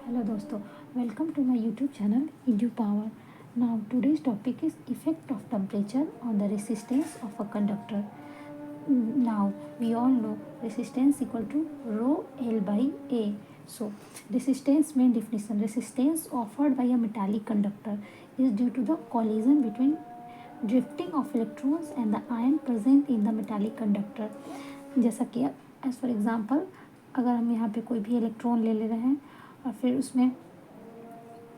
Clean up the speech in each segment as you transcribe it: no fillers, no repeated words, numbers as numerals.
Hello दोस्तों, welcome to my YouTube channel Edu Power. Now today's topic is effect of temperature on the resistance of a conductor. Now we all know resistance equal to rho L by A. So resistance main definition, resistance offered by a metallic conductor is due to the collision between drifting of electrons and the ion present in the metallic conductor. जैसा कि as for example अगर हम यहाँ पे कोई भी electron ले रहे हैं और फिर उसमें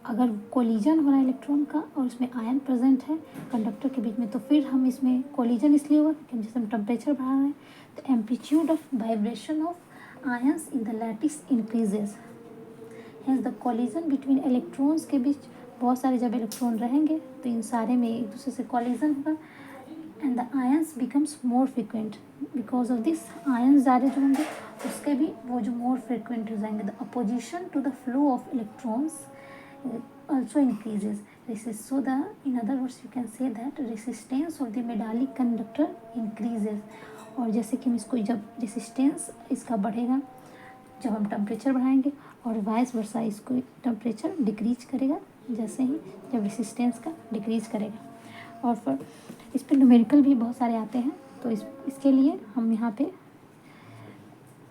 अगर कोलिजन हो रहा है इलेक्ट्रॉन का और उसमें आयन प्रेजेंट है कंडक्टर के बीच में, तो फिर हम इसमें कोलिजन इसलिए हुआ क्योंकि जैसे हम टेम्परेचर बढ़ा रहे हैं तो amplitude of vibration of ions in the lattice increases. Hence the collision between electrons के बीच बहुत सारे जब इलेक्ट्रॉन रहेंगे तो इन सारे में एक दूसरे से कोलिजन होगा and the ions becomes more frequent. Because of this ions ज़्यादा जो होंगे उसके भी वो जो मोर फ्रिक्वेंट हो जाएंगे। The opposition to the flow of electrons also increases resist, so the in other words you can say that resistance of the metallic conductor increases। और जैसे कि हम इसको जब रेसिस्टेंस इसका बढ़ेगा जब हम टेम्परेचर बढ़ाएंगे और वाइस वर्सा इसको टेम्परेचर डिक्रीज करेगा जैसे ही जब रेसिस्टेंस का डिक्रीज करेगा। और फिर इस पर न्यूमेरिकल भी बहुत सारे आते हैं, तो इसके लिए हम यहाँ पे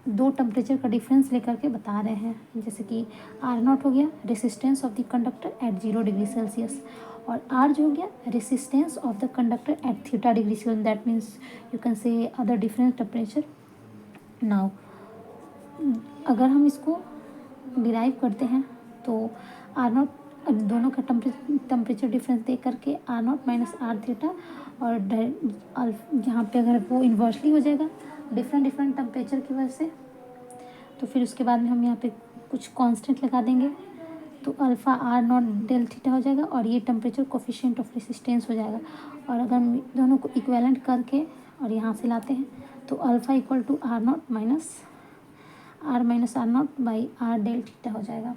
दो टेम्परेचर का डिफरेंस लेकर के बता रहे हैं। जैसे कि R0 हो गया resistance of the conductor at 0 degree Celsius और R जो हो गया resistance of the conductor at theta degree Celsius. That means you can say other difference temperature. Now अगर हम इसको डिराइव करते हैं तो R0 दोनों का टेम्परेचर डिफरेंस दे करके R0 माइनस R थीटा और यहाँ पे अगर वो इन्वर्सली हो जाएगा डिफरेंट टेम्परेचर की वजह से, तो फिर उसके बाद में हम यहाँ पे कुछ कांस्टेंट लगा देंगे तो अल्फ़ा R0 डेल थीटा हो जाएगा और ये टेम्परेचर कोफिशिएंट ऑफ रेसिस्टेंस हो जाएगा। और अगर हम दोनों को इक्विवेलेंट करके और यहाँ से लाते हैं तो alpha equal to R0 minus R0 by R del theta हो जाएगा।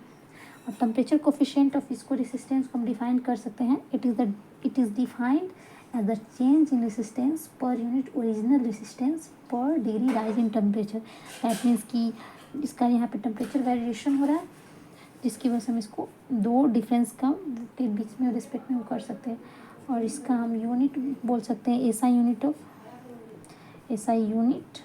और टेम्परेचर कोफिशिएंट ऑफ इसको रेसिस्टेंस को हम डिफाइन कर सकते हैं। It is defined as the change in resistance per unit original resistance per degree rise in temperature। That means कि इसका यहाँ पे टेम्परेचर वेरिएशन हो रहा है जिसकी वजह से हम इसको दो डिफरेंस का के बीच में रिस्पेक्ट में कर सकते हैं। और इसका हम यूनिट बोल सकते हैं SI unit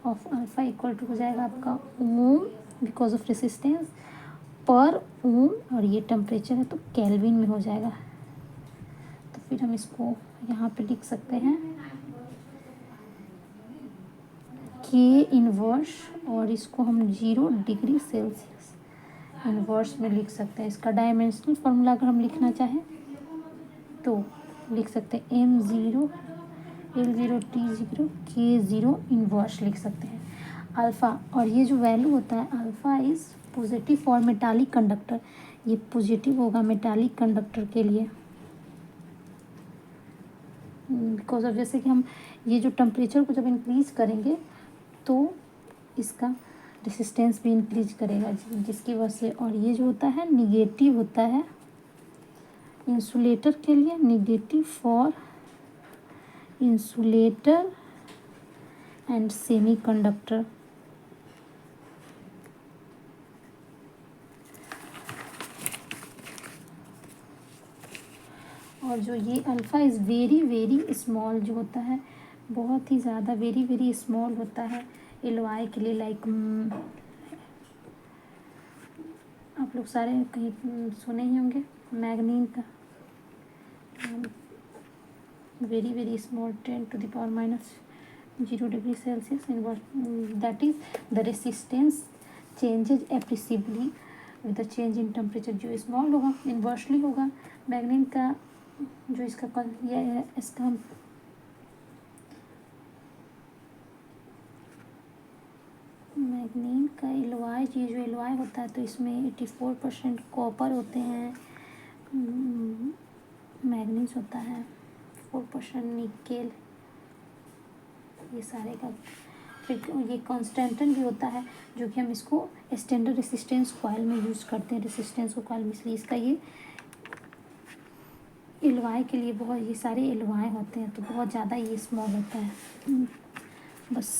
of alpha equal to हो जाएगा आपका ओम बिकॉज ऑफ रेसिस्टेंस पर ओम और ये टेम्परेचर है तो केल्विन में हो जाएगा। तो फिर हम इसको यहाँ पे लिख सकते हैं K इनवर्स और इसको हम 0 डिग्री सेल्सियस इनवर्स में लिख सकते हैं। इसका डायमेंशनल फार्मूला अगर हम लिखना चाहें तो लिख सकते हैं M0 L0 T0 K0 inverse लिख सकते हैं अल्फ़ा। और ये जो वैल्यू होता है alpha is positive for metallic conductor, ये पॉजिटिव होगा मेटालिक कंडक्टर के लिए बिकॉज ऑफ जैसे कि हम ये जो टेम्परेचर को जब इंक्रीज करेंगे तो इसका रेसिस्टेंस भी इंक्रीज करेगा जिसकी वजह से। और ये जो होता है निगेटिव होता है इंसुलेटर के लिए, negative for insulator and semiconductor. और जो ये अल्फ़ा इज़ वेरी स्मॉल जो होता है बहुत ही ज़्यादा वेरी स्मॉल होता है एलवाई के लिए। लाइक आप लोग सारे कहीं सुने ही होंगे मैग्नीन का very small 10 to the power minus 0 degree Celsius that is the resistance changes appreciably with the change in temperature. जो स्मॉल होगा इन्वर्सली होगा मैग्नीन का जो इसका हम मैग्नीन का एलॉय जो एलॉय होता है तो इसमें 84% कॉपर होते हैं, मैग्नीज होता है 4% निकेल, ये सारे का। फिर ये कॉन्स्टेंटन भी होता है जो कि हम इसको स्टैंडर्ड रेसिस्टेंस कॉइल में यूज़ करते हैं रेसिस्टेंस को कॉइल में, इसलिए इसका ये एलवाई के लिए बहुत ये सारे एलवाई होते हैं तो बहुत ज़्यादा ये स्मॉल होता है। बस।